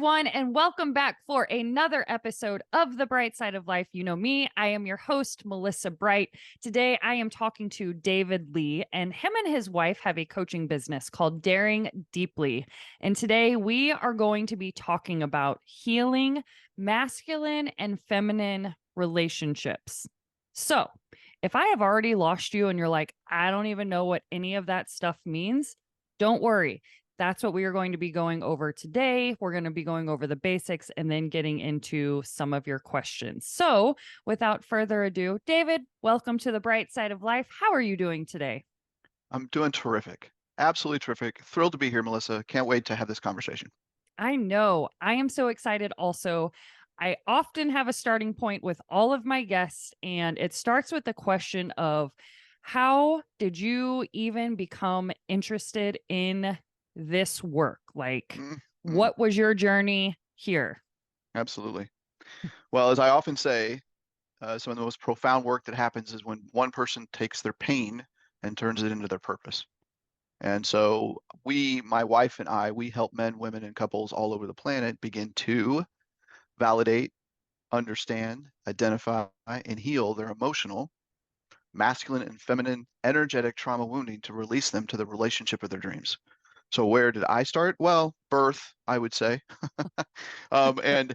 everyone, and welcome back for another episode of The Bright Side of Life. You know me, I am your host, Melissa Bright. Today, I am talking to David Lea, and him and his wife have a coaching business called Daring Deeply. And today, we are going to be talking about healing masculine and feminine relationships. So, if I have already lost you and you're like, I don't even know what any of that stuff means, don't worry. That's what we are going to be going over today. We're going to be going over the basics and then getting into some of your questions. So without further ado, David, welcome to the Bright Side of Life. How are you doing today? I'm doing terrific. Absolutely terrific. Thrilled to be here, Melissa. Can't wait to have this conversation. I know. I am so excited also. I often have a starting point with all of my guests, and it starts with the question of how did you even become interested in this work? Like, Mm-hmm. what was your journey here? Absolutely. Well, as I often say, some of the most profound work that happens is when one person takes their pain and turns it into their purpose. And so my wife and I, we help men, women, and couples all over the planet begin to validate, understand, identify, and heal their emotional, masculine, and feminine energetic trauma wounding to release them to the relationship of their dreams. So where did I start? Well, birth, I would say. And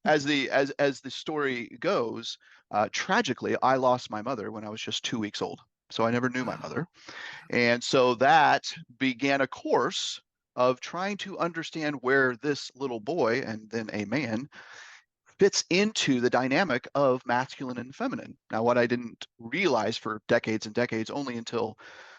as the story goes, tragically, I lost my mother when I was just 2 weeks old. So I never knew my mother. And so that began a course of trying to understand where this little boy and then a man fits into the dynamic of masculine and feminine. Now, what I didn't realize for decades and decades, only until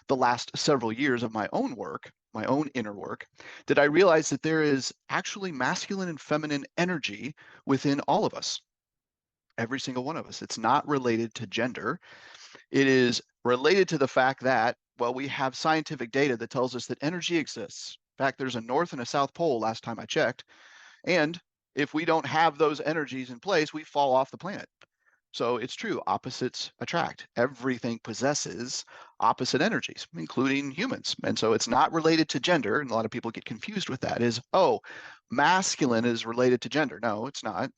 the last several years of my own work, my own inner work, did I realize that there is actually masculine and feminine energy within all of us, every single one of us. It's not related to gender. It is related to the fact that, well, we have scientific data that tells us that energy exists. In fact, there's a north and a south pole last time I checked. And if we don't have those energies in place, we fall off the planet. So it's true, opposites attract. Everything possesses opposite energies, including humans. And so it's not related to gender. And a lot of people get confused with that is, oh, masculine is related to gender. No, it's not.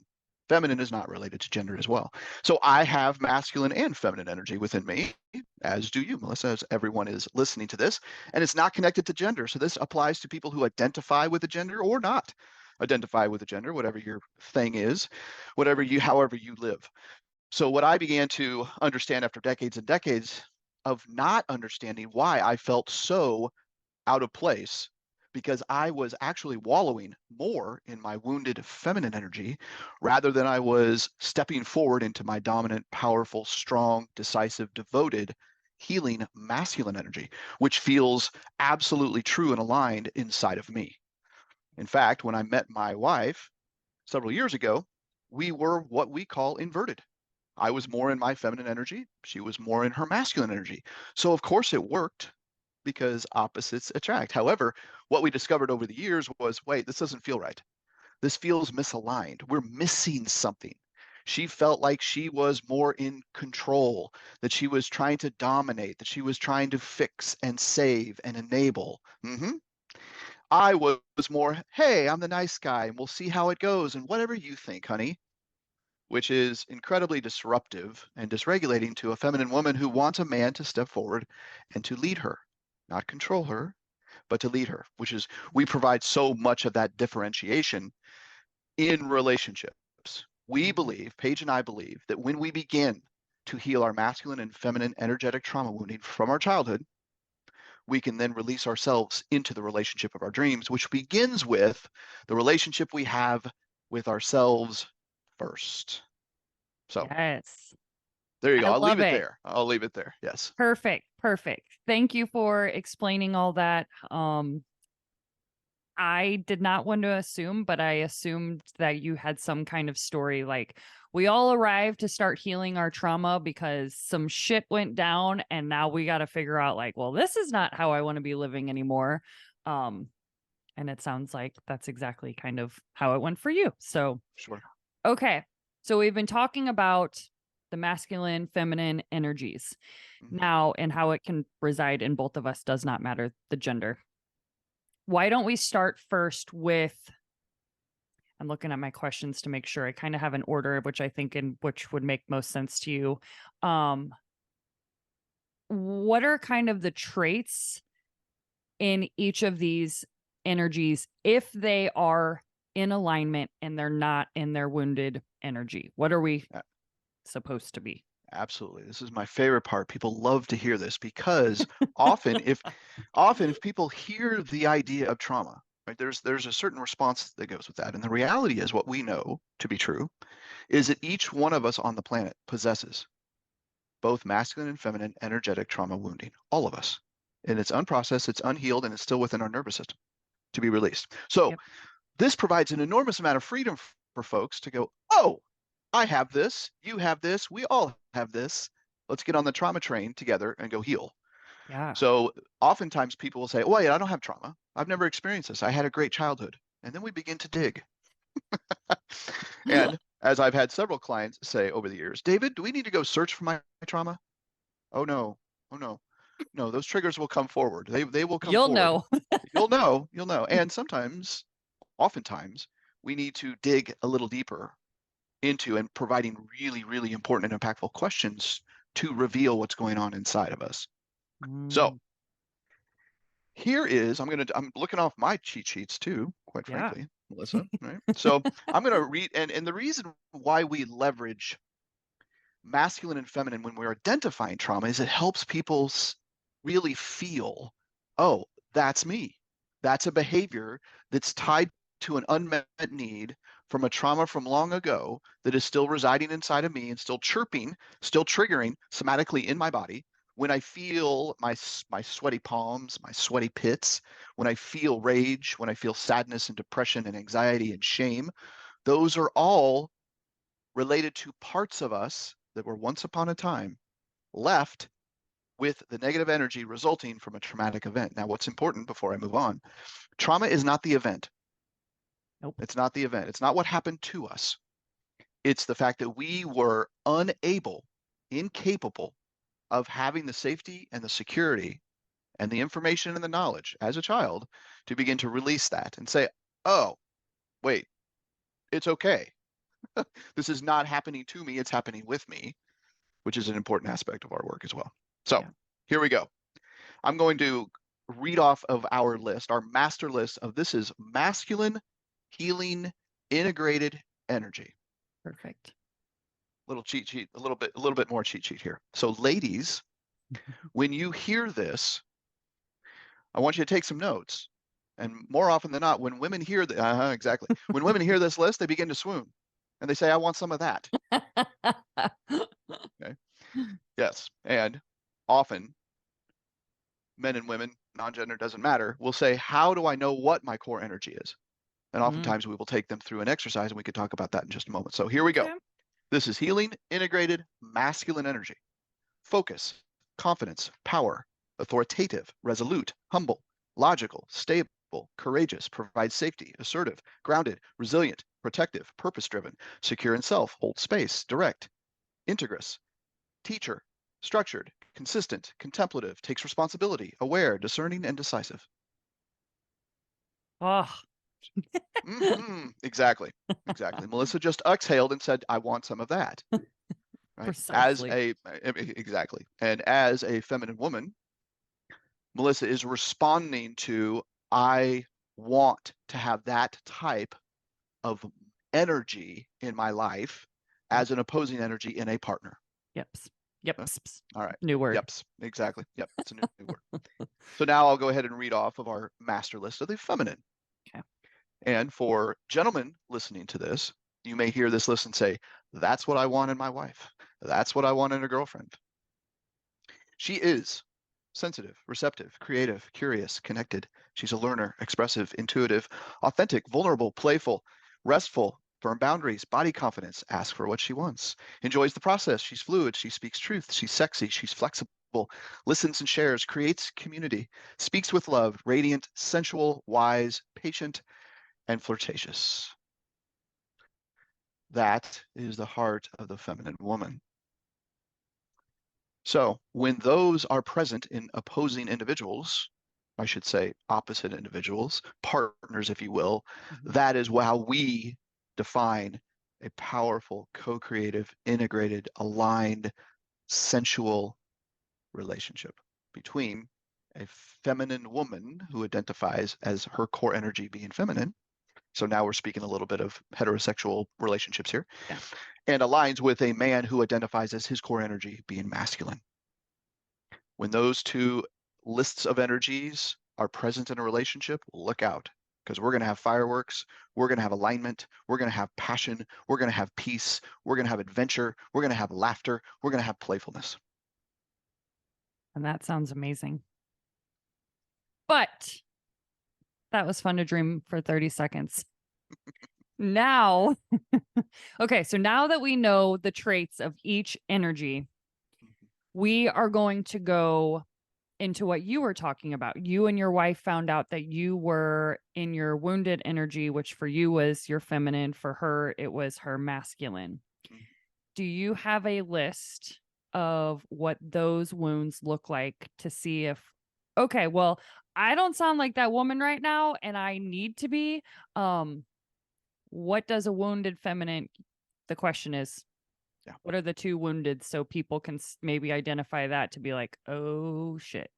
Feminine is not related to gender as well. So I have masculine and feminine energy within me, as do you, Melissa, as everyone is listening to this. And it's not connected to gender. So this applies to people who identify with a gender or not identify with a gender, whatever your thing is, however you live. So what I began to understand after decades and decades of not understanding why I felt so out of place, because I was actually wallowing more in my wounded feminine energy rather than I was stepping forward into my dominant, powerful, strong, decisive, devoted, healing masculine energy, which feels absolutely true and aligned inside of me. In fact, when I met my wife several years ago, we were what we call inverted. I was more in my feminine energy. She was more in her masculine energy. So of course it worked because opposites attract. However, what we discovered over the years was, wait, this doesn't feel right. This feels misaligned. We're missing something. She felt like she was more in control, that she was trying to dominate, that she was trying to fix and save and enable. I was more, hey, I'm the nice guy and we'll see how it goes and whatever you think, honey, which is incredibly disruptive and dysregulating to a feminine woman who wants a man to step forward and to lead her, not control her, but to lead her, which is we provide so much of that differentiation in relationships. We believe, Paige and I believe, that when we begin to heal our masculine and feminine energetic trauma wounding from our childhood, we can then release ourselves into the relationship of our dreams, which begins with the relationship we have with ourselves first. So Yes. there you go. I I'll leave love it it. there. I'll leave it there. Yes. Perfect. Perfect. Thank you for explaining all that. I did not want to assume, but I assumed that you had some kind of story. Like, we all arrived to start healing our trauma because some shit went down, and now we got to figure out, like, well, this is not how I want to be living anymore. Um, and it sounds like that's exactly kind of how it went for you. So, Sure. okay. So we've been talking about the masculine, feminine energies now, and how it can reside in both of us does not matter the gender. Why don't we start first with I'm looking at my questions to make sure I kind of have an order, which I think in which would make most sense to you. Um, what are kind of the traits in each of these energies if they are in alignment and they're not in their wounded energy? What are we A- supposed to be? Absolutely. This is my favorite part. People love to hear this because often if people hear the idea of trauma, right, there's a certain response that goes with that. And the reality is what we know to be true is that each one of us on the planet possesses both masculine and feminine energetic trauma wounding, all of us. And it's unprocessed, it's unhealed, and it's still within our nervous system to be released. So Yep. this provides an enormous amount of freedom for folks to go, oh, I have this, you have this, we all have this. Let's get on the trauma train together and go heal. Yeah. So oftentimes people will say, oh, yeah, I don't have trauma. I've never experienced this. I had a great childhood. And then we begin to dig. And as I've had several clients say over the years, David, do we need to go search for my trauma? Oh no, oh no, no, those triggers will come forward. They will come You'll forward. know. You'll know. And oftentimes, we need to dig a little deeper into and providing really, really important and impactful questions to reveal what's going on inside of us. So Mm, I'm looking off my cheat sheets too, quite yeah. frankly, Melissa, right? So I'm gonna read, and the reason why we leverage masculine and feminine when we're identifying trauma is it helps people really feel, oh, that's me. That's a behavior that's tied to an unmet need from a trauma from long ago that is still residing inside of me and still chirping, still triggering somatically in my body. When I feel my sweaty palms, my sweaty pits, when I feel rage, when I feel sadness and depression and anxiety and shame, those are all related to parts of us that were once upon a time left with the negative energy resulting from a traumatic event. Now, what's important before I move on, trauma is not the event. Nope. It's not the event. It's not what happened to us. It's the fact that we were incapable of having the safety and the security and the information and the knowledge as a child to begin to release that and say, oh, wait, it's okay. This is not happening to me. It's happening with me, which is an important aspect of our work as well. So Yeah. here we go. I'm going to read off of our list, our master list of this is masculine healing integrated energy. Perfect. Little cheat sheet, a little bit more cheat sheet here. So ladies, when you hear this, I want you to take some notes. And more often than not, when women hear exactly. When women hear this list, they begin to swoon and they say, I want some of that. Okay. Yes. And often men and women, non-gender doesn't matter, will say, how do I know what my core energy is? And Mm, oftentimes we will take them through an exercise and we could talk about that in just a moment. So here we go. okay. This is healing, integrated, masculine energy. Focus, confidence, power, authoritative, resolute, humble, logical, stable, courageous, provide safety, assertive, grounded, resilient, protective, purpose-driven, secure in self, hold space, direct, integrous, teacher, structured, consistent, contemplative, takes responsibility, aware, discerning, and decisive. Oh, Exactly. Exactly. Melissa just exhaled and said, I want some of that. Right. precisely. Exactly. And as a feminine woman, Melissa is responding to, I want to have that type of energy in my life Yep. as an opposing energy in a partner. Yeps. Huh? Yeps. All right. New word. Yeps. Exactly. Yep. It's a new word. So now I'll go ahead and read off of our master list of the feminine. Okay. And for gentlemen listening to this, you may hear this list and say, that's what I want in my wife. That's what I want in a girlfriend. She is sensitive, receptive, creative, curious, connected. She's a learner, expressive, intuitive, authentic, vulnerable, playful, restful, firm boundaries, body confidence, asks for what she wants, enjoys the process. She's fluid. She speaks truth. She's sexy. She's flexible, listens and shares, creates community, speaks with love, radiant, sensual, wise, patient, and flirtatious. That is the heart of the feminine woman. So when those are present in opposing individuals, I should say opposite individuals, partners, if you will, Mhm. that is how we define a powerful, co-creative, integrated, aligned, sensual relationship between a feminine woman who identifies as her core energy being feminine. So now we're speaking a little bit of heterosexual relationships here. Yeah. And aligns with a man who identifies as his core energy being masculine. When those two lists of energies are present in a relationship, look out, because we're going to have fireworks, we're going to have alignment, we're going to have passion, we're going to have peace, we're going to have adventure, we're going to have laughter, we're going to have playfulness. And that sounds amazing. But that was fun to dream for 30 seconds. Now, okay, so now that we know the traits of each energy, we are going to go into what you were talking about. You and your wife found out that you were in your wounded energy, which for you was your feminine, for her, it was her masculine. Do you have a list of what those wounds look like to see if, okay, well, I don't sound like that woman right now and I need to be? What does a wounded feminine, the question is, Yeah. what are the two wounded so people can maybe identify that to be like, oh shit.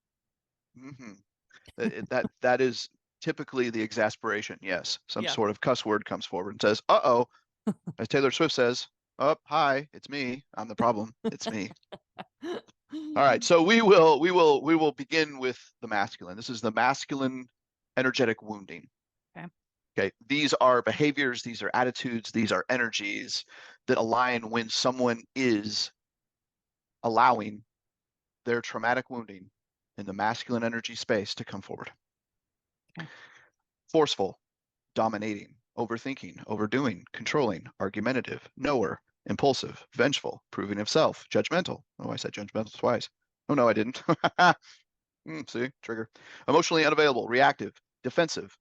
That is typically the exasperation. Yes, some Yeah. sort of cuss word comes forward and says, "Uh-oh," as Taylor Swift says, "Oh, hi, it's me. I'm the problem. It's me." All right, so we will begin with the masculine. This is the masculine energetic wounding. Okay. Okay, these are behaviors, these are attitudes, these are energies that align when someone is allowing their traumatic wounding in the masculine energy space to come forward. Okay. Forceful, dominating, overthinking, overdoing, controlling, argumentative, knower, impulsive, vengeful, proving of self, judgmental. Oh, I said judgmental twice. Oh, no, I didn't. See, trigger. Emotionally unavailable, reactive, defensive,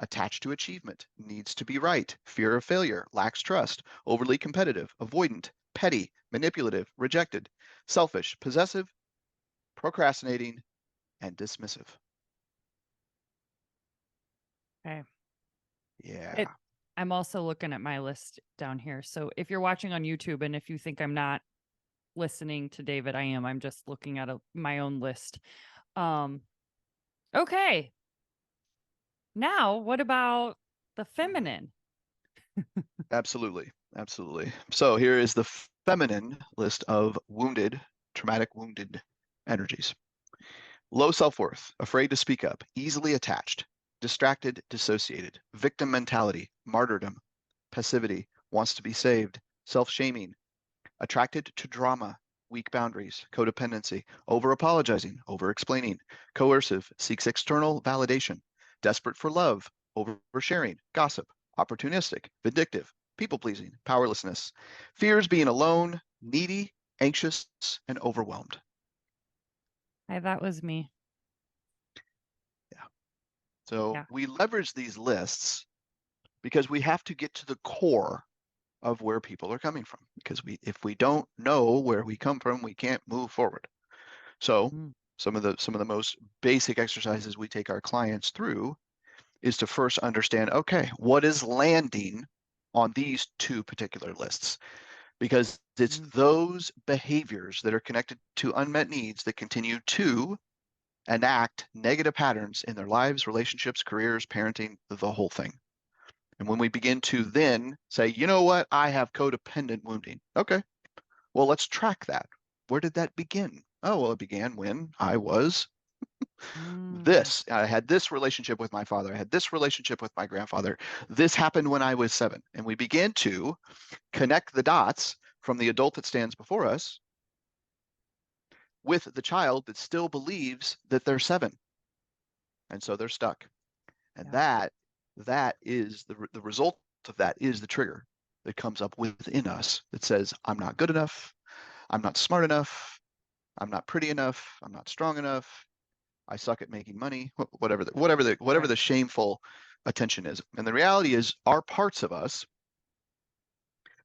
attached to achievement, needs to be right, fear of failure, lacks trust, overly competitive, avoidant, petty, manipulative, rejected, selfish, possessive, procrastinating, and dismissive. Okay. Yeah. I'm also looking at my list down here. So if you're watching on YouTube and if you think I'm not listening to David, I am. I'm just looking at my own list. Okay. Now, what about the feminine? Absolutely. Absolutely. So here is the feminine list of wounded, traumatic wounded energies. Low self-worth, afraid to speak up, easily attached, distracted, dissociated, victim mentality, martyrdom, passivity, wants to be saved, self-shaming, attracted to drama, weak boundaries, codependency, over-apologizing, over-explaining, coercive, seeks external validation, desperate for love, oversharing, gossip, opportunistic, vindictive, people-pleasing, powerlessness, fears being alone, needy, anxious, and overwhelmed. That was me. Yeah. So Yeah. we leverage these lists because we have to get to the core of where people are coming from. Because if we don't know where we come from, we can't move forward. So Mm. some of the most basic exercises we take our clients through is to first understand, okay, what is landing on these two particular lists? Because it's those behaviors that are connected to unmet needs that continue to enact negative patterns in their lives, relationships, careers, parenting, the whole thing. And when we begin to then say, you know what, I have codependent wounding. Okay, well, let's track that. Where did that begin? Oh, well, it began when I was this. I had this relationship with my father. I had this relationship with my grandfather. This happened when I was 7. And we begin to connect the dots from the adult that stands before us with the child that still believes that they're 7. And so they're stuck. And Yeah. that is the result of that is the trigger that comes up within us that says, I'm not good enough. I'm not smart enough. I'm not pretty enough. I'm not strong enough. I suck at making money. Whatever Right. the shameful attention is. And the reality is, our parts of us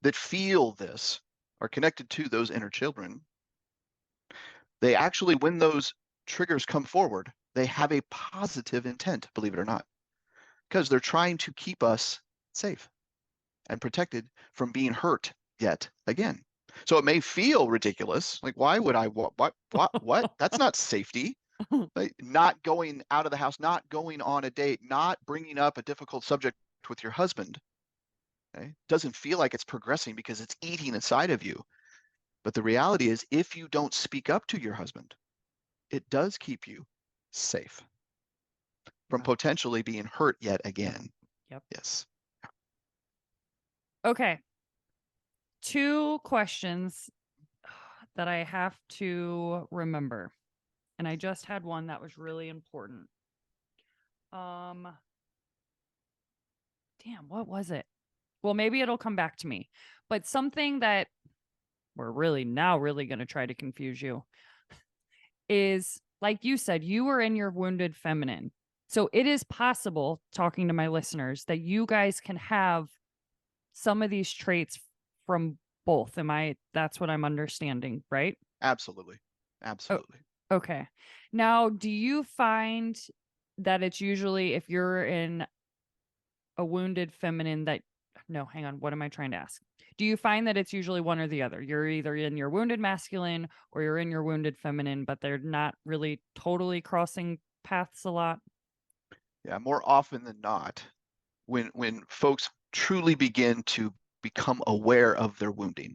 that feel this are connected to those inner children. They actually, when those triggers come forward, they have a positive intent, believe it or not, because they're trying to keep us safe. and protected from being hurt yet again. So it may feel ridiculous. Like, why would I, what? That's not safety. Like, not going out of the house, not going on a date, not bringing up a difficult subject with your husband. Okay? Doesn't feel like it's progressing because it's eating inside of you. But the reality is, if you don't speak up to your husband, it does keep you safe from Yeah. potentially being hurt yet again. Yep. Yes. Okay. 2 questions that I have to remember. And I just had one that was really important. Damn, what was it? Well, maybe it'll come back to me. But something that we're really going to try to confuse you is, like you said, you were in your wounded feminine. So it is possible, talking to my listeners, that you guys can have some of these traits from both. That's what I'm understanding, right? Absolutely. Oh, Absolutely. okay. Now, do you find that it's usually, if you're in a wounded feminine, that, no, hang on, what am I trying to ask? Do you find that it's usually one or the other? You're either in your wounded masculine or you're in your wounded feminine, but they're not really totally crossing paths a lot? Yeah, more often than not, when folks truly begin to become aware of their wounding,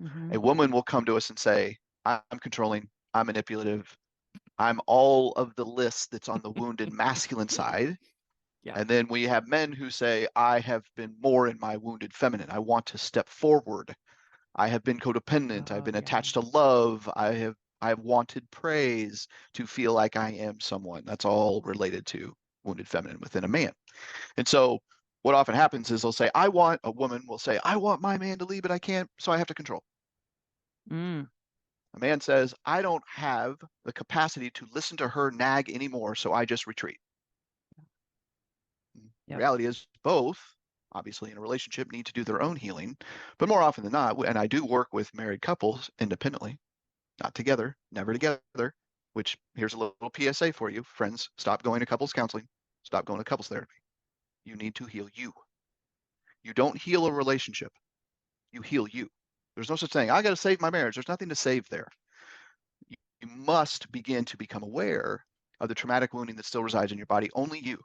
Mm-hmm. a woman will come to us and say, I'm controlling, I'm manipulative, I'm all of the list that's on the wounded masculine side. Yeah. And then we have men who say, I have been more in my wounded feminine. I want to step forward. I have been codependent. I've Oh, been yeah. attached to love. I've wanted praise to feel like I am someone. That's all related to wounded feminine within a man. And so what often happens is a woman will say, I want my man to lead, but I can't, so I have to control. Mm, A man says, I don't have the capacity to listen to her nag anymore, so I just retreat. The yep. reality is both, obviously in a relationship, need to do their own healing, but more often than not, and I do work with married couples independently, not together, never together, which here's a little PSA for you, friends, stop going to couples counseling, stop going to couples therapy. You need to heal you. You don't heal a relationship, you heal you. There's no such thing, I got to save my marriage. There's nothing to save there. You must begin to become aware of the traumatic wounding that still resides in your body, only you.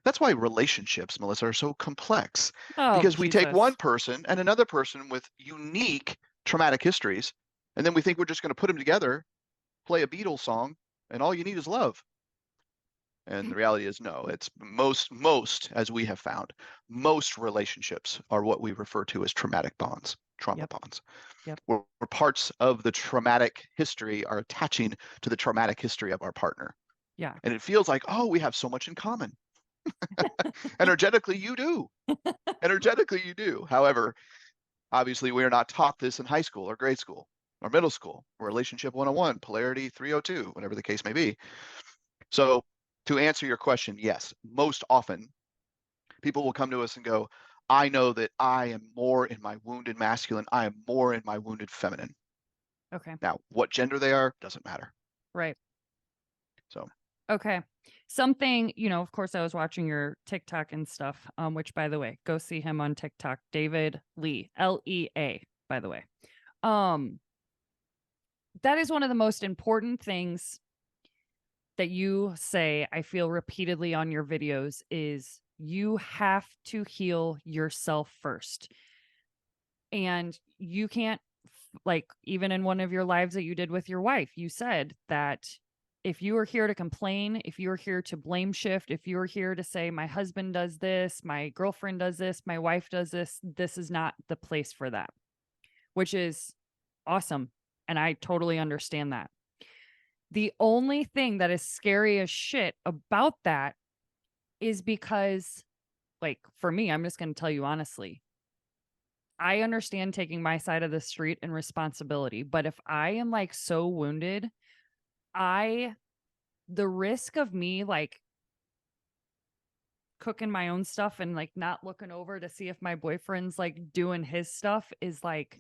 That's why relationships, Melissa, are so complex, Oh, because we take one Jesus. person and another person with unique traumatic histories, and then we think we're just going to put them together, play a Beatles song, and all you need is love. And the reality is, no, it's most, as we have found, most relationships are what we refer to as traumatic bonds, trauma Yep. bonds, Yep. where parts of the traumatic history are attaching to the traumatic history of our partner. Yeah. And it feels like, oh, we have so much in common. Energetically, you do. Energetically, you do. However, obviously, we are not taught this in high school or grade school or middle school, relationship 101, polarity 302, whatever the case may be. So, to answer your question, yes, most often people will come to us and go, I know that I am more in my wounded masculine, I am more in my wounded feminine. Okay. Now, what gender they are doesn't matter. Right. So, Okay. Something, of course, I was watching your TikTok and stuff, which, by the way, go see him on TikTok, David Lea, Lea, by the way. Um, that is one of the most important things that you say, I feel repeatedly on your videos, is you have to heal yourself first. And you can't, like, even in one of your lives that you did with your wife, you said that if you are here to complain, if you're here to blame shift, if you're here to say, my husband does this, my girlfriend does this, my wife does this is not the place for that, which is awesome. And I totally understand that. The only thing that is scary as shit about that is because, like, for me, I'm just going to tell you honestly, I understand taking my side of the street and responsibility, but if I am like so wounded, I the risk of me like cooking my own stuff and like not looking over to see if my boyfriend's like doing his stuff is like,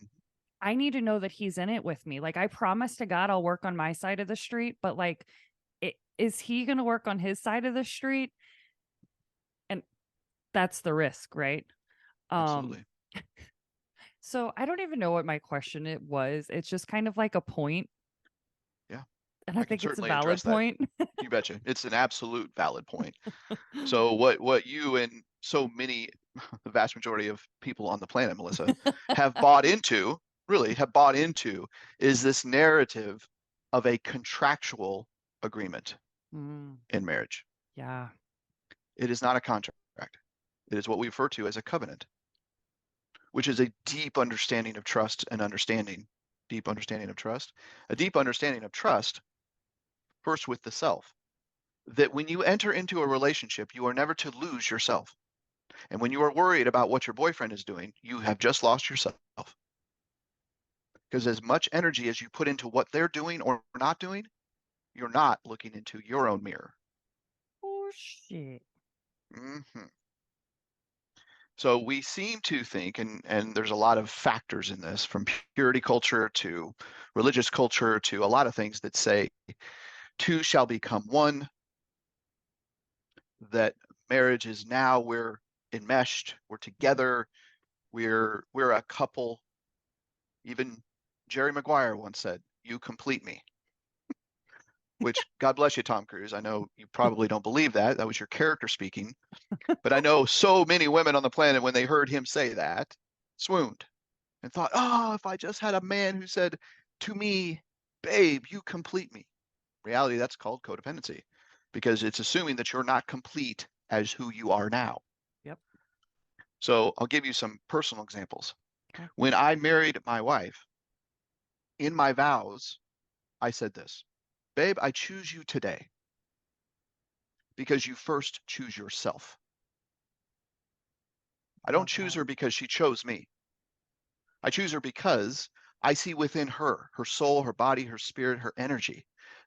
I need to know that he's in it with me. Like, I promise to God I'll work on my side of the street, but like, is he going to work on his side of the street? And that's the risk, right? Um, absolutely. So I don't even know what my question it was. It's just kind of like a point, Yeah, and I I can think it's a certainly valid address that. point. You betcha. It's an absolute valid point. So what you and so many, the vast majority of people on the planet, Melissa, have bought into, really have bought into, is this narrative of a contractual agreement Mm, in marriage. yeah. It is not a contract. It is what we refer to as a covenant, which is a deep understanding of trust and understanding. Deep understanding of trust. A deep understanding of trust, first with the self, that when you enter into a relationship, you are never to lose yourself. And when you are worried about what your boyfriend is doing, you have just lost yourself. Because as much energy as you put into what they're doing or not doing, you're not looking into your own mirror. Oh shit. Hmm. So we seem to think, and there's a lot of factors in this, from purity culture to religious culture to a lot of things that say two shall become one, that marriage is now we're enmeshed, we're together, we're a couple. Even Jerry Maguire once said, "You complete me." Which, God bless you, Tom Cruise. I know you probably don't believe that. That was your character speaking. But I know so many women on the planet, when they heard him say that, swooned and thought, oh, if I just had a man who said to me, babe, you complete me. Reality, that's called codependency because it's assuming that you're not complete as who you are now. Yep. So I'll give you some personal examples. Okay. When I married my wife, in my vows, I said this, babe, I choose you today because you first choose yourself. I don't Love choose that. her because she chose me. I choose her because I see within her, her soul, her body, her spirit, her energy,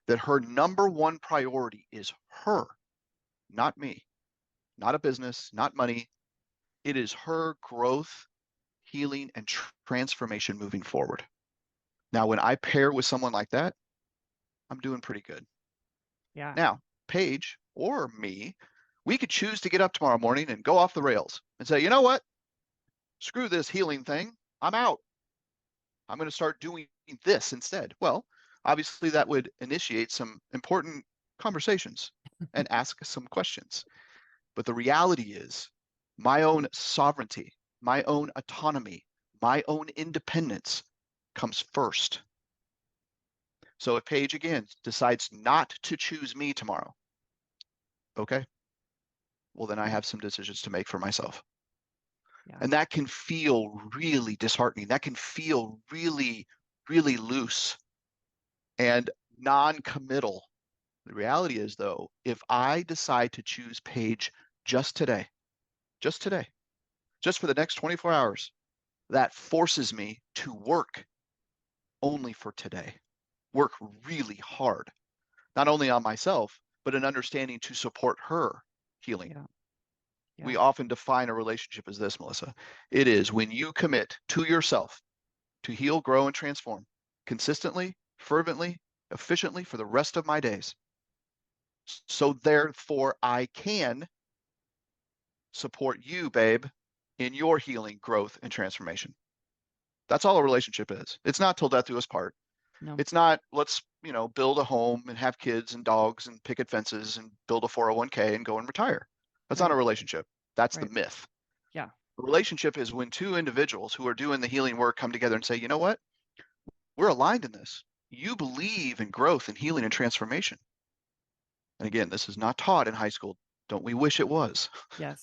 that her number one priority is her, not me, not a business, not money. It is her growth, healing, and transformation moving forward. Now, when I pair with someone like that, I'm doing pretty good. Yeah. Now, Paige or me, we could choose to get up tomorrow morning and go off the rails and say, you know what? Screw this healing thing. I'm out. I'm going to start doing this instead. Well, obviously, that would initiate some important conversations and ask some questions. But the reality is, my own sovereignty, my own autonomy, my own independence comes first. So if Paige again decides not to choose me tomorrow, okay, well, then I Yeah. have some decisions to make for myself. Yeah. And that can feel really disheartening. That can feel really, really loose and non-committal. The reality is, though, if I decide to choose Paige just today, just today, just for the next 24 hours, that forces me to work only for today, work really hard, not only on myself, but an understanding to support her healing. Yeah. Yeah. We often define a relationship as this, Melissa. It is when you commit to yourself to heal, grow, and transform consistently, fervently, efficiently for the rest of my days. So therefore, I can support you, babe, in your healing, growth, and transformation. That's all a relationship is. It's not till death do us part. No. It's not let's, build a home and have kids and dogs and picket fences and build a 401k and go and retire. That's not a Right. relationship. That's the Right. myth. Yeah. A relationship is when two individuals who are doing the healing work come together and say, you know what? We're aligned in this. You believe in growth and healing and transformation. And again, this is not taught in high school. Don't we wish it was? Yes.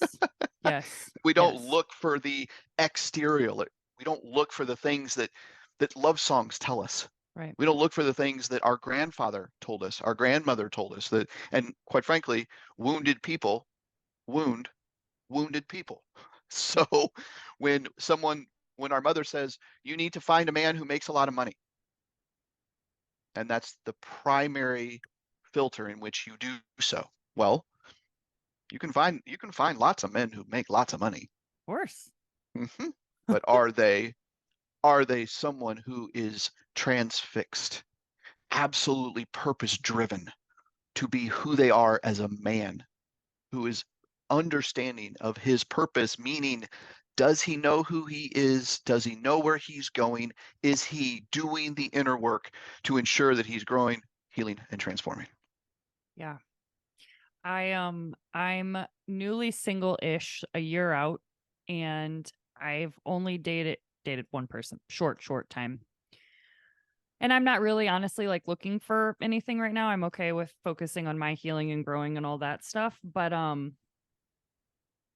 Yes. We don't Yes. look for the exterior. We don't look for the things that love songs tell us. Right. We don't look for the things that our grandfather told us, our grandmother told us that, and quite frankly, wounded people wound wounded people. Yep. So when when our mother says, you need to find a man who makes a lot of money, and that's the primary filter in which you do so. Well, you can find lots of men who make lots of money. Of course. Hmm. But are they someone who is transfixed, absolutely purpose driven to be who they are as a man, who is understanding of his purpose, meaning Does he know who he is? Does he know where he's going? Is he doing the inner work to ensure that he's growing, healing, and transforming? Yeah. I'm newly single-ish, a year out, and I've only dated one person, short time. And I'm not really honestly like looking for anything right now. I'm okay with focusing on my healing and growing and all that stuff, but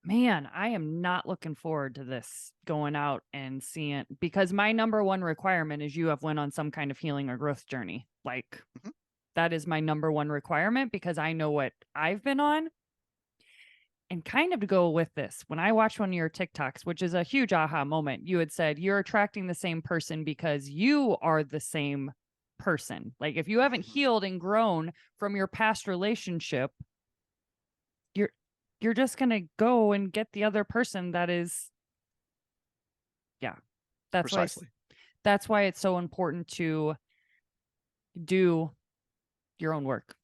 man, I am not looking forward to this going out and seeing, because my number one requirement is you have went on some kind of healing or growth journey. Like, Mhm. that is my number one requirement because I know what I've been on. And kind of to go with this, when I watched one of your TikToks, which is a huge aha moment, you had said you're attracting the same person because you are the same person. Like, if you haven't Mhm. healed and grown from your past relationship, you're you're just going to go and get the other person that is, yeah. That's why Precisely. that's why it's so important to do your own work.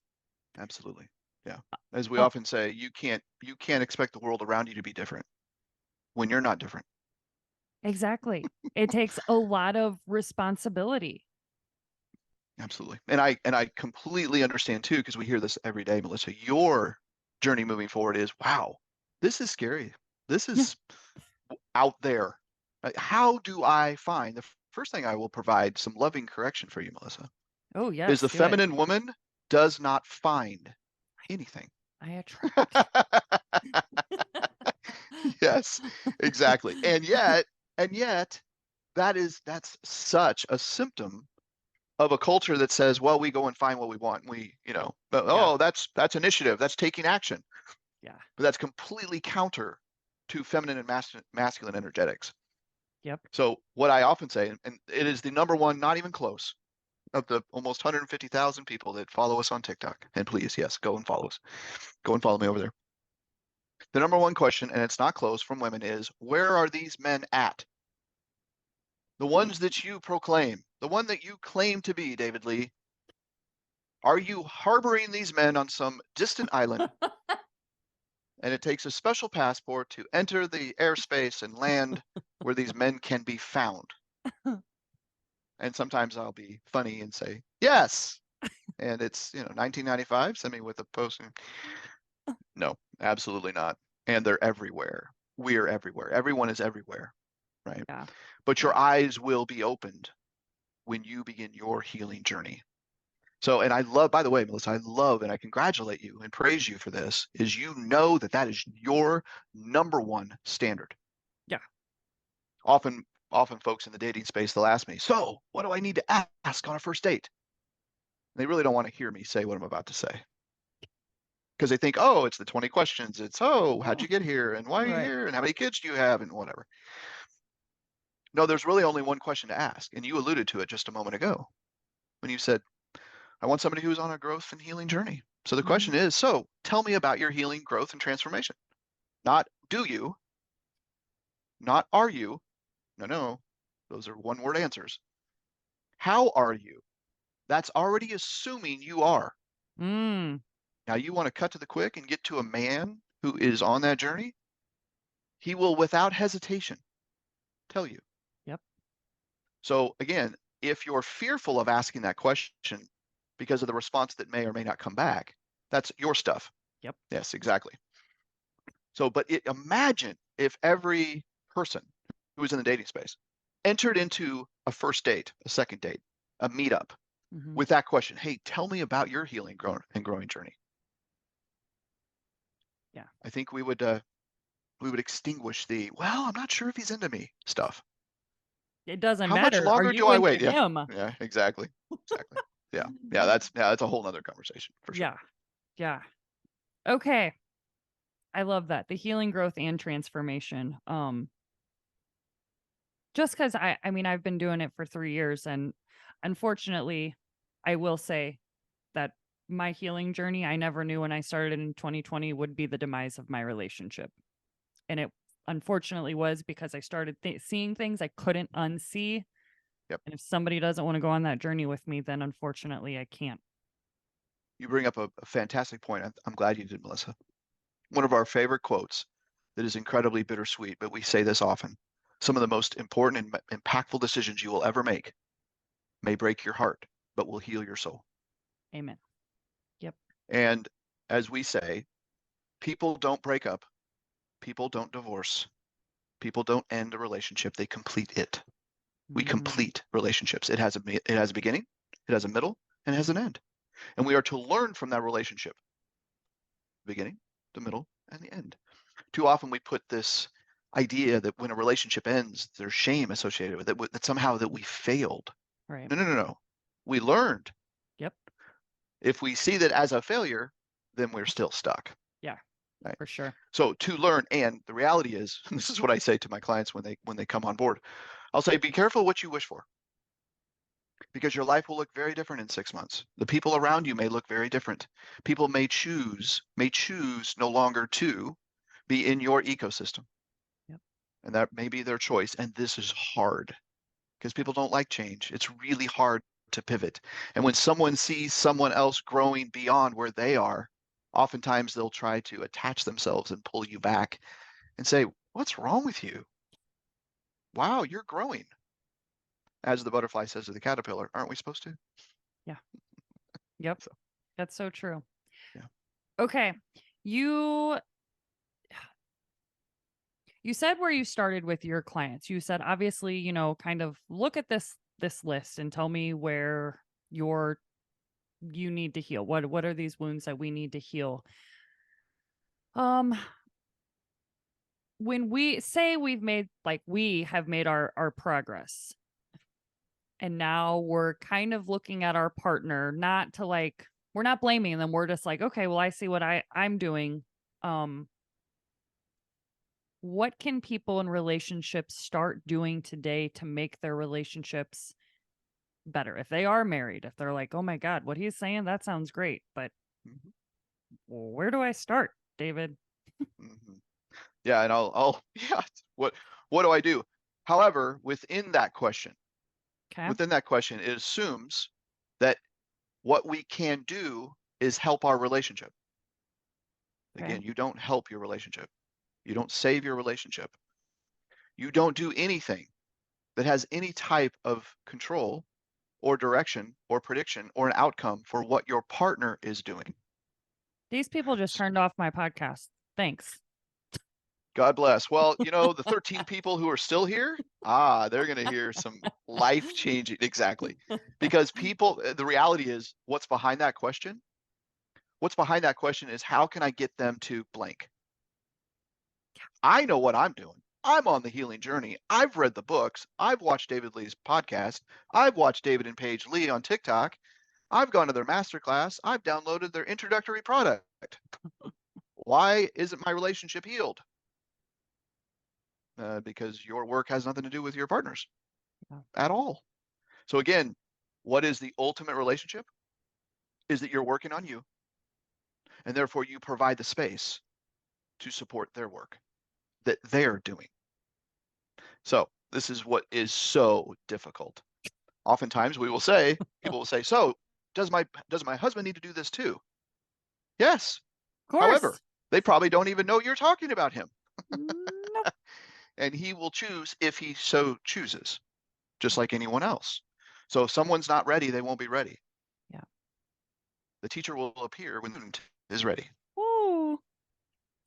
Absolutely. Yeah. As we Oh, often say, you can't expect the world around you to be different when you're not different. exactly. It takes a lot of responsibility. Absolutely. And I completely understand too, because we hear this every day, Melissa. Your journey moving forward is, wow, this is scary. This Yeah. is out there. How do I find the first thing I will provide some loving correction for you, Melissa, Oh, is yes, the do it. feminine woman does not find anything. I attract. Yes, exactly. And yet, that's such a symptom of a culture that says, well, we go and find what we want. Yeah. Oh, that's initiative. That's taking action. Yeah. But that's completely counter to feminine and masculine energetics. Yep. So what I often say, and it is the number one, not even close, of the almost 150,000 people that follow us on TikTok. And please, yes, go and follow us. Go and follow me over there. The number one question, and it's not close from women, is where are these men at? The ones that you proclaim, the one that you claim to be, David Lea, are you harboring these men on some distant island? And it takes a special passport to enter the airspace and land where these men can be found. And sometimes I'll be funny and say, yes. And it's, 1995, send me with a post. No, absolutely not. And they're everywhere. We're everywhere. Everyone is everywhere, right? Yeah. But Yeah. your eyes will be opened when you begin your healing journey. So, and I love, by the way, Melissa, I love and I congratulate you and praise you for this, is you know that that is your number one standard. Yeah. Often folks in the dating space, they'll ask me, so what do I need to ask on a first date? They really don't want to hear me say what I'm about to say because they think, oh, it's the 20 questions. It's, oh, how'd you get here? And why are you Right. here? And how many kids do you have? And whatever. No, there's really only one question to ask. And you alluded to it just a moment ago when you said, I want somebody who's on a growth and healing journey. So the Mhm. question is, so tell me about your healing, growth, and transformation. Not do you, not are you. No, no, those are one word answers. How are you? That's already assuming you are. Mm. Now you want to cut to the quick and get to a man who is on that journey. He will, without hesitation, tell you. Yep. So again, if you're fearful of asking that question because of the response that may or may not come back, that's your stuff. Yep. Yes, exactly. So, but imagine if every person who is in the dating space entered into a first date, a second date, a meetup Mhm. with that question. Hey, tell me about your healing and growing journey. Yeah. I think we would extinguish the, well, I'm not sure if he's into me stuff. It doesn't How much matter. Are longer do you I into wait? Yeah. him? Yeah, exactly. Exactly. Yeah. Yeah, that's a whole nother conversation for sure. Yeah. Yeah. Okay. I love that. The healing, growth, and transformation. Just because I mean, I've been doing it for 3 years, and unfortunately, I will say that my healing journey, I never knew when I started in 2020 would be the demise of my relationship. And it unfortunately was because I started seeing things I couldn't unsee. Yep. And if somebody doesn't want to go on that journey with me, then unfortunately I can't. You bring up a fantastic point. I'm glad you did, Melissa. One of our favorite quotes that is incredibly bittersweet, but we say this often. Some of the most important and impactful decisions you will ever make may break your heart, but will heal your soul. Amen. Yep. And as we say, people don't break up, people don't divorce, people don't end a relationship, they complete it. We Mhm. complete relationships. It has a beginning, it has a middle, and it has an end. And we are to learn from that relationship, the beginning, the middle, and the end. Too often we put this idea that when a relationship ends, there's shame associated with it, that somehow that we failed. Right. No, no, no, no. We learned. Yep. If we see that as a failure, then we're still stuck. Yeah, Right? for sure. So to learn, and the reality is, this is what I say to my clients when they come on board. I'll say, be careful what you wish for, because your life will look very different in 6 months. The people around you may look very different. People may choose no longer to be in your ecosystem. Yep. And that may be their choice. And this is hard because people don't like change. It's really hard to pivot. And when someone sees someone else growing beyond where they are, oftentimes they'll try to attach themselves and pull you back and say, what's wrong with you? Wow, you're growing. As the butterfly says to the caterpillar, aren't we supposed to? Yeah. Yep. So, That's so true. yeah. Okay. You you said where you started with your clients. You said obviously, kind of look at this list and tell me where you need to heal. What are these wounds that we need to heal? Um when we say we have made our progress, and now we're kind of looking at our partner, not to we're not blaming them. We're just like, okay, well, I see what I'm doing. Um what can people in relationships start doing today to make their relationships better? If they are married, if they're like, "Oh my god, what he's saying, that sounds great." But Mhm, where do I start, David? mhm. Yeah, and yeah, what what do I do? However, Okay. within that question, it assumes that what we can do is help our relationship. Okay. Again, you don't help your relationship. You don't save your relationship. You don't do anything that has any type of control or direction or prediction or an outcome for what your partner is doing. These people just turned off my podcast. Thanks. God bless. Well, the 13 people who are still here, they're going to hear some life changing. Exactly. Because the reality is what's behind that question? What's behind that question is how can I get them to blank? I know what I'm doing. I'm on the healing journey. I've read the books. I've watched David Lea's podcast. I've watched David and Paige Lee on TikTok. I've gone to their masterclass. I've downloaded their introductory product. Why isn't my relationship healed? Because your work has nothing to do with your partner's Yeah. at all. So again, what is the ultimate relationship? Is that you're working on you, and therefore you provide the space to support their work that they're doing. So this is what is so difficult. Oftentimes people will say, so does my husband need to do this too? Yes. Of However, course. they probably don't even know you're talking about him. Nope. And he will choose if he so chooses, just like anyone else. So if someone's not ready, they won't be ready. Yeah. The teacher will appear when the student is ready. Ooh.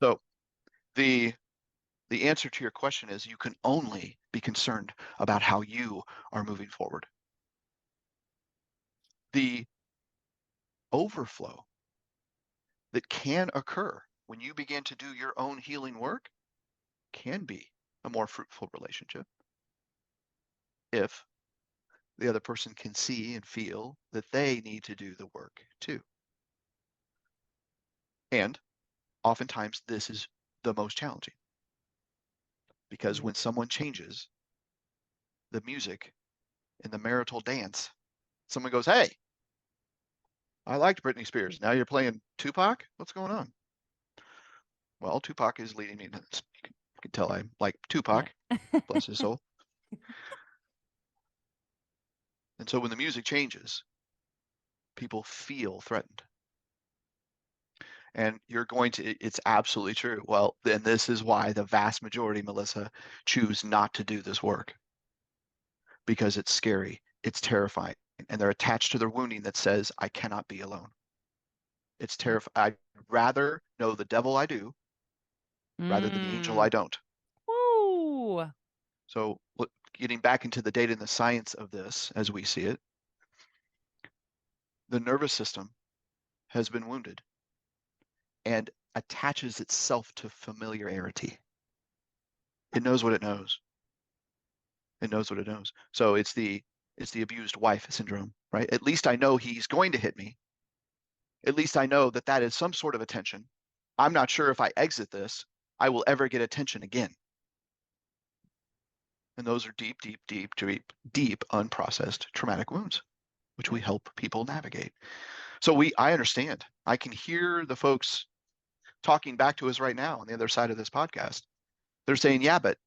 So the the answer to your question is you can only be concerned about how you are moving forward. The overflow that can occur when you begin to do your own healing work can be a more fruitful relationship if the other person can see and feel that they need to do the work too. And oftentimes this is the most challenging because Yep. when someone changes the music in the marital dance, someone goes, hey, I liked Britney Spears. Now you're playing Tupac? What's going on? Well, Tupac is leading me. You can tell I like Yeah. Tupac, bless his soul. And so when the music changes, people feel threatened. And it's absolutely true. Well, then this is why the vast majority, Melissa, choose not to do this work because it's scary, it's terrifying, and they're attached to their wounding that says, I cannot be alone. It's Yep. terrifying. I'd rather know the devil I do rather than the angel I Mm. don't. Woo. So, getting back into the data and the science of this as we see it, the nervous system has been wounded and attaches itself to familiarity. It knows what it knows. It knows what it knows. So it's the abused wife syndrome, right? At least I know he's going to hit me. At least I know that that is some sort of attention. I'm not sure if I exit this, I will ever get attention again. And those are deep, deep, deep, deep, deep unprocessed traumatic wounds, which Yep. we help people navigate. So I understand. I can hear the folks talking back to us right now on the other side of this podcast. They're saying, yeah, but,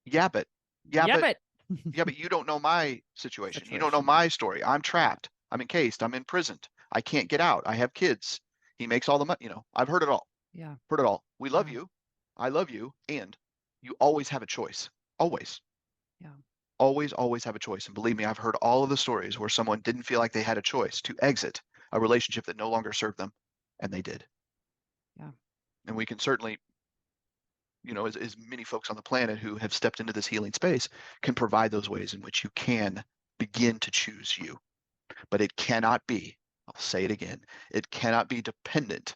yeah, but, yeah, Yeah, but, but yeah, but you don't know my situation. You don't know situation. my story. I'm trapped. I'm encased. I'm imprisoned. I can't get out. I have kids. He makes all the money. I've heard it all. Yeah. Heard it all. We love Yeah. you. I love you. And you always have a choice. Always, Yeah. always, always have a choice. And believe me, I've heard all of the stories where someone didn't feel like they had a choice to exit a relationship that no longer served them. And they did. Yeah. And we can certainly, as many folks on the planet who have stepped into this healing space can provide those ways in which you can begin to choose you. But it cannot be, I'll say it again, it cannot be dependent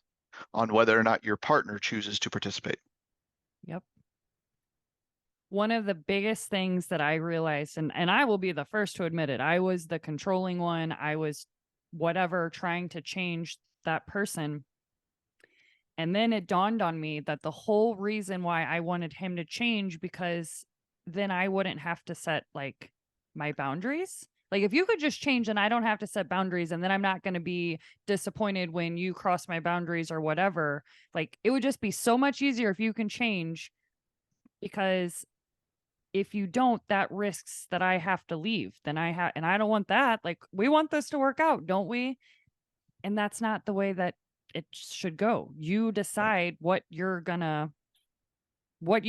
on whether or not your partner chooses to participate. Yep. One of the biggest things that I realized, and I will be the first to admit it, I was the controlling one. I was whatever trying to change that person. And then it dawned on me that the whole reason why I wanted him to change, because then I wouldn't have to set like my boundaries. Like if you could just change and I don't have to set boundaries, and then I'm not going to be disappointed when you cross my boundaries or whatever. Like it would just be so much easier if you can change, because if you don't, that risks that I have to leave. Then and I don't want that. Like we want this to work out, don't we? And that's not the way that it should go. You Right. decide what you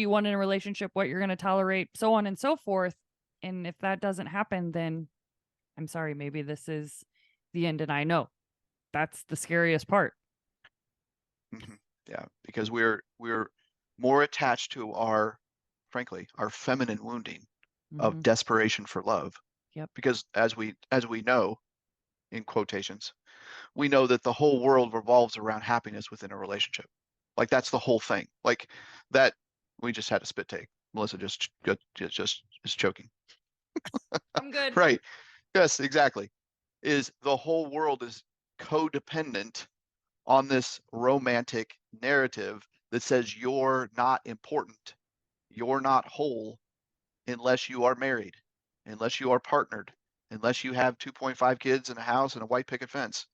want in a relationship, what you're going to tolerate, so on and so forth. And if that doesn't happen, then I'm sorry, maybe this is the end. And I know that's the scariest part. Mm-hmm. Yeah, because we're more attached to frankly, our feminine wounding of Mm-hmm. desperation for love. Yep. Because as we know, in quotations, we know that the whole world revolves around happiness within a relationship. Like that's the whole thing. Like that we just had a spit take. Melissa just is choking. I'm good. Right. Yes, exactly. Is the whole world is codependent on this romantic narrative that says you're not important, you're not whole unless you are married, unless you are partnered, unless you have 2.5 kids and a house and a white picket fence,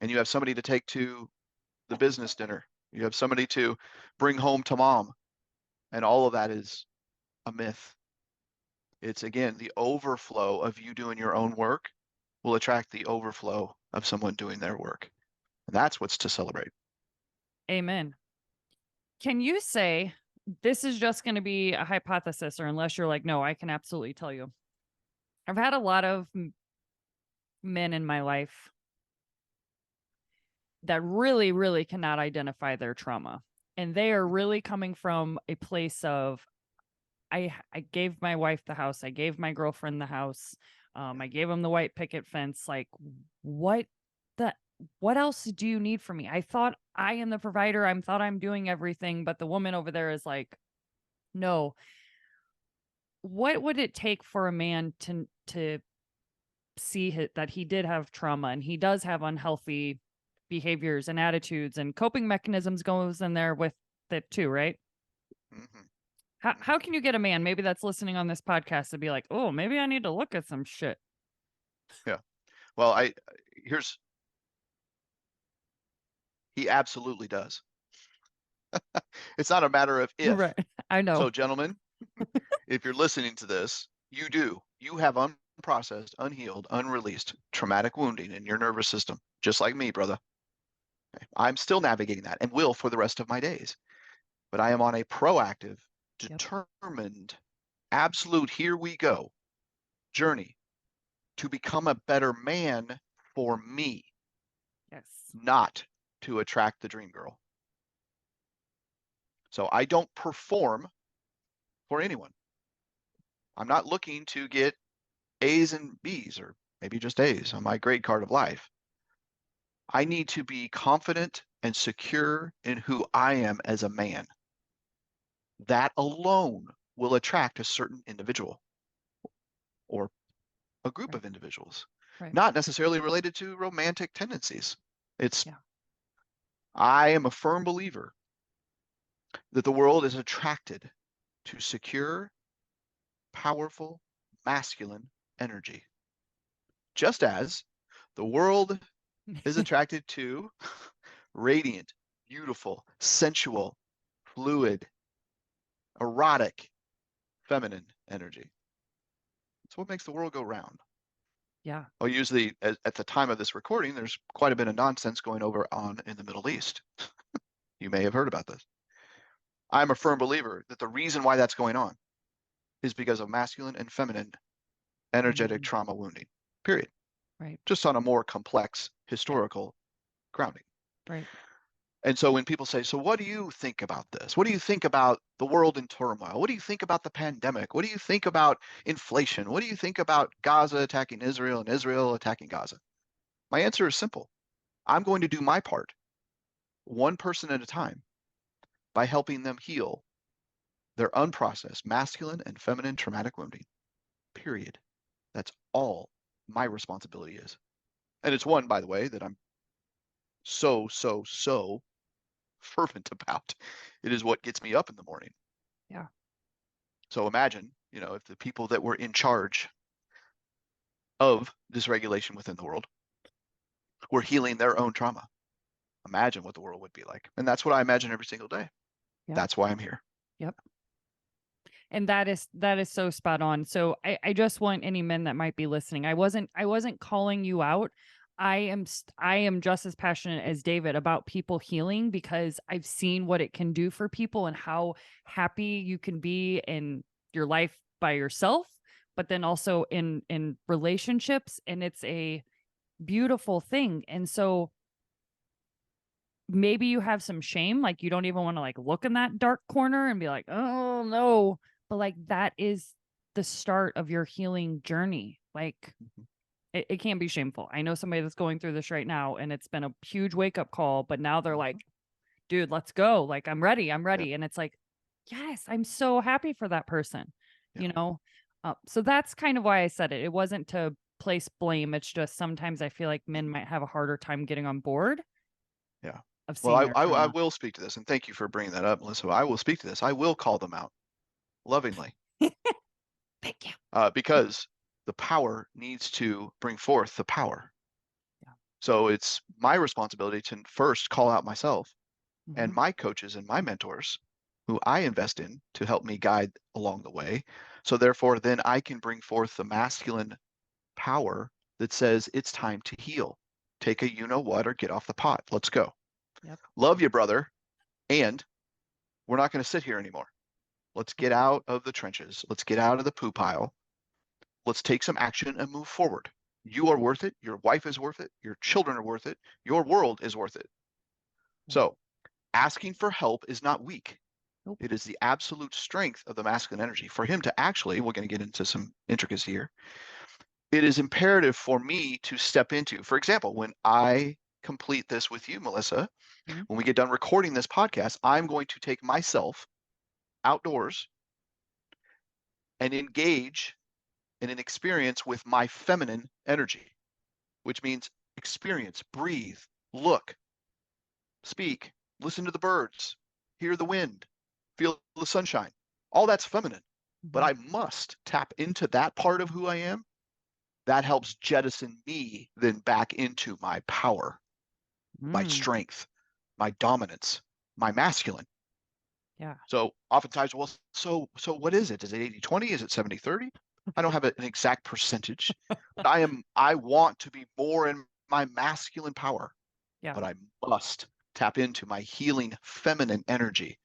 and you have somebody to take to the business dinner. You have somebody to bring home to mom. And all of that is a myth. It's again, the overflow of you doing your own work will attract the overflow of someone doing their work. And that's what's to celebrate. Amen. Can you say this is just going to be a hypothesis, or unless you're like, no, I can absolutely tell you. I've had a lot of men in my life that really, really cannot identify their trauma. And they are really coming from a place of, I gave my wife the house, I gave my girlfriend the house, I gave him the white picket fence. Like, what the what else do you need from me? I thought I am the provider. I thought I'm doing everything, but the woman over there is like, no. What would it take for a man to see that he did have trauma and he does have unhealthy behaviors and attitudes and coping mechanisms goes in there with it too, right? Mm-hmm. How can you get a man maybe that's listening on this podcast to be like, oh, maybe I need to look at some shit? Yeah. Well, here's he absolutely does. It's not a matter of if. Right. I know. So, gentlemen, if you're listening to this, you do. You have unprocessed, unhealed, unreleased traumatic wounding in your nervous system, just like me, brother. Okay? I'm still navigating that and will for the rest of my days. But I am on a proactive, Yep. determined, absolute, here we go journey to become a better man for me, Yes. not to attract the dream girl. So I don't perform for anyone. I'm not looking to get A's and B's, or maybe just A's on my grade card of life. I need to be confident and secure in who I am as a man. That alone will attract a certain individual or a group Right. of individuals, Right. not necessarily related to romantic tendencies. It's, Yeah. I am a firm believer that the world is attracted to secure, powerful, masculine energy, just as the world is attracted to radiant, beautiful, sensual, fluid, erotic, feminine energy. It's what makes the world go round. Yeah. Well, usually at the time of this recording, there's quite a bit of nonsense going over on in the Middle East. You may have heard about this. I'm a firm believer that the reason why that's going on is because of masculine and feminine energetic Mhm. trauma wounding, period. Right. Just on a more complex historical grounding. Right. And so when people say, so what do you think about this? What do you think about the world in turmoil? What do you think about the pandemic? What do you think about inflation? What do you think about Gaza attacking Israel and Israel attacking Gaza? My answer is simple. I'm going to do my part, one person at a time, by helping them heal their unprocessed masculine and feminine traumatic wounding. Period. That's all my responsibility is. And it's one, by the way, that I'm so fervent about. It is what gets me up in the morning. Yeah. So imagine, if the people that were in charge of dysregulation within the world were healing their own trauma. Imagine what the world would be like. And that's what I imagine every single day. Yeah. That's why I'm here. Yep. And that is so spot on. So I just want any men that might be listening. I wasn't calling you out. I am just as passionate as David about people healing because I've seen what it can do for people and how happy you can be in your life by yourself, but then also in relationships, and it's a beautiful thing. And so maybe you have some shame, like you don't even want to like look in that dark corner and be like, "Oh no." But like that is the start of your healing journey. Like Mhm. it can't be shameful. I know somebody that's going through this right now and it's been a huge wake up call, but now they're like, Mhm. dude, let's go. Like I'm ready. I'm Yeah, ready. And it's like, yes, I'm so happy for that person, yeah. you know? So that's kind of why I said it. It wasn't to place blame. It's just sometimes I feel like men Mhm. might have a harder time getting on board Yeah. of Well, seeing their I trauma. will speak to this, and thank you for bringing that up, Melissa. I will speak to this. I will call them out lovingly, Thank you. because the power needs to bring forth the power. Yeah. So it's my responsibility to first call out myself and Mhm. my coaches and my mentors who I invest in to help me guide along the way. So therefore, then I can bring forth the masculine power that says it's time to heal. Take a you know what or get off the pot. Let's go. Yep. Love you, brother. And we're not going to sit here anymore. Let's get out of the trenches. Let's get out of the poo pile. Let's take some action and move forward. You are worth it. Your wife is worth it. Your children are worth it. Your world is worth it. Yeah. So asking for help is not weak. Nope. It is the absolute strength of the masculine energy. For him to actually, we're going to get into some intricacy here. It is imperative for me to step into, for example, when I complete this with you, Melissa, Mhm. when we get done recording this podcast, I'm going to take myself outdoors and engage in an experience with my feminine energy, which means experience, breathe, look, speak, listen to the birds, hear the wind, feel the sunshine. All that's feminine. But Mhm. I must tap into that part of who I am. That helps jettison me then back into my power, my Mm. strength, my dominance, my masculine. Yeah. So oftentimes, well, so what is it? Is it 80-20? Is it 70-30? I don't have an exact percentage, but I want to be more in my masculine power. Yeah. but I must tap into my healing feminine energy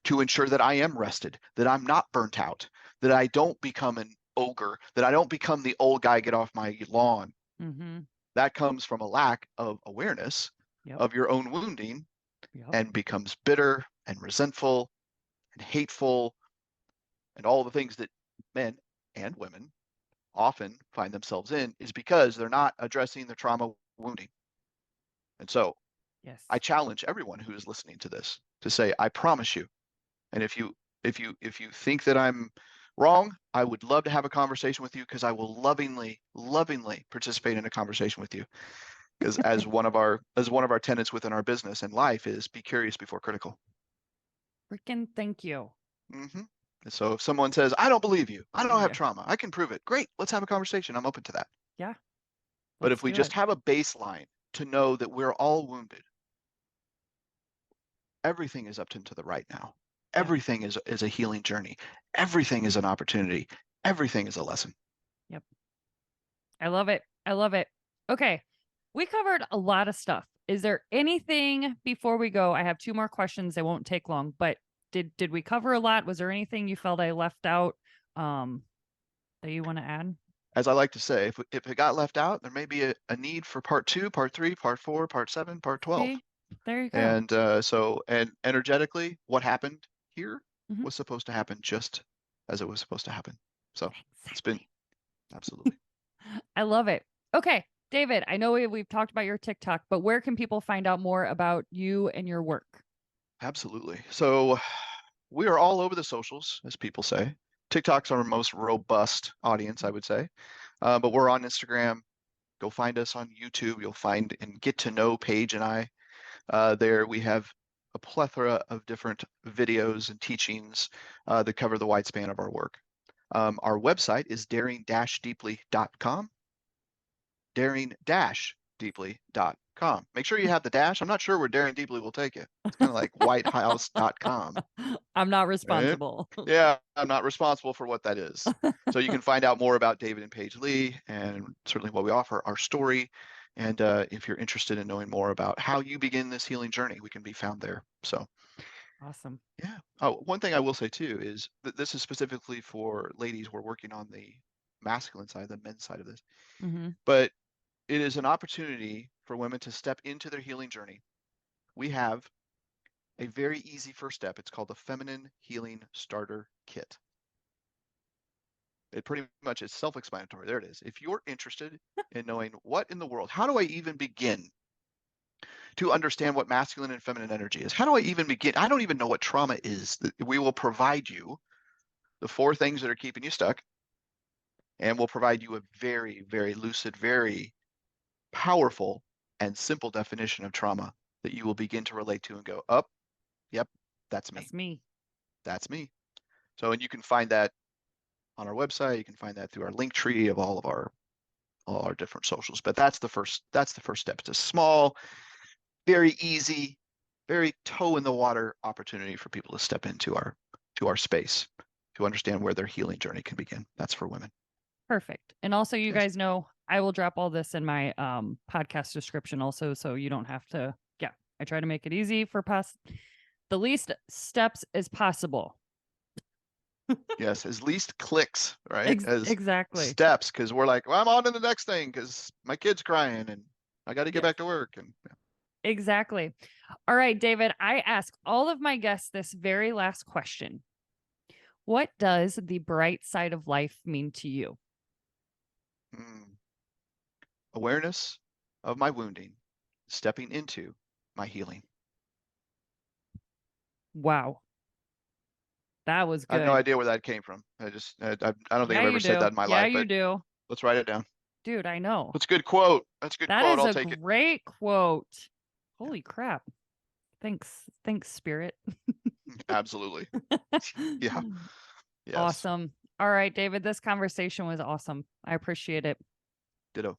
to ensure that I am rested, that I'm not burnt out, that I don't become an ogre, that I don't become the old guy, get off my lawn. Mm-hmm. That comes from a lack of awareness Yep. of your own wounding Yep. and becomes bitter and resentful and hateful and all the things that men and women often find themselves in is because they're not addressing their trauma wounding. And so Yes. I challenge everyone who is listening to this to say, I promise you. And if you think that I'm wrong, I would love to have a conversation with you because I will lovingly participate in a conversation with you. Because as one of our tenets within our business and life is be curious before critical. Freaking thank you. Mm-hmm. So if someone says, I don't believe you, I don't have Yeah. trauma, I can prove it. Great, let's have a conversation. I'm open to that. Yeah. But Let's if we do just it. have a baseline to know that we're all wounded, everything is up to the right now. Yeah. Everything is a healing journey. Everything is an opportunity. Everything is a lesson. Yep. I love it. I love it. Okay. We covered a lot of stuff. Is there anything before we go? I have 2 more questions. They won't take long, but did we cover a lot? Was there anything you felt I left out that you want to add? As I like to say, if it got left out, there may be a need for part 2, part 3, part 4, part 7, part 12. See? There you go. And and energetically, what happened here Mhm. was supposed to happen just as it was supposed to happen. So it's been Exactly. absolutely. I love it. Okay. David, I know we've talked about your TikTok, but where can people find out more about you and your work? Absolutely. So we are all over the socials, as people say. TikTok's our most robust audience, I would say. But we're on Instagram. Go find us on YouTube. You'll find and get to know Paige and I. There we have a plethora of different videos and teachings that cover the wide span of our work. Our website is daring-deeply.com. Daring-deeply.com. Make sure you have the dash. I'm not sure where Daring Deeply will take you. It's kind of like whitehouse.com. I'm not Right? responsible. Yeah, I'm not responsible for what that is. So you can find out more about David and Paige Lea and certainly what we offer, our story. And if you're interested in knowing more about how you begin this healing journey, we can be found there. So Awesome. yeah. Oh, one thing I will say too is that this is specifically for ladies. We're working on the masculine side, the men's side of this. Mm-hmm. But it is an opportunity for women to step into their healing journey. We have a very easy first step. It's called the Feminine Healing Starter Kit. It pretty much is self-explanatory. There it is. If you're interested in knowing what in the world, how do I even begin to understand what masculine and feminine energy is? How do I even begin? I don't even know what trauma is. We will provide you the 4 things that are keeping you stuck, and we'll provide you a very, very lucid, very powerful and simple definition of trauma that you will begin to relate to and go, up, yep, that's me. That's me. That's me. So, and you can find that on our website. You can find that through our link tree of all our different socials. But that's the first step. It's a small, very easy, very toe in the water opportunity for people to step into our space to understand where their healing journey can begin. That's for women. Perfect. And also, you Yes. guys know I will drop all this in my podcast description also, so you don't have to. Yeah, I try to make it easy for the least steps as possible. Yes, as least clicks, right? As Exactly. steps, because we're like, well, I'm on to the next thing because my kid's crying and I got to get Yes. back to work. And yeah. Exactly. All right, David, I ask all of my guests this very last question. What does the bright side of life mean to you? Awareness of my wounding, stepping into my healing. Wow. That was I have no good. idea where that came from. I don't think Yeah, I've ever you said do. that in my Yeah, life, you but do. let's write it down. Dude, I know. That's a good quote. That's a good That quote. is I'll a take it. great quote. Yeah, Holy crap. Thanks. Thanks, Spirit. absolutely. Yeah. Yes. Awesome. All right, David, this conversation was awesome. I appreciate it. Ditto.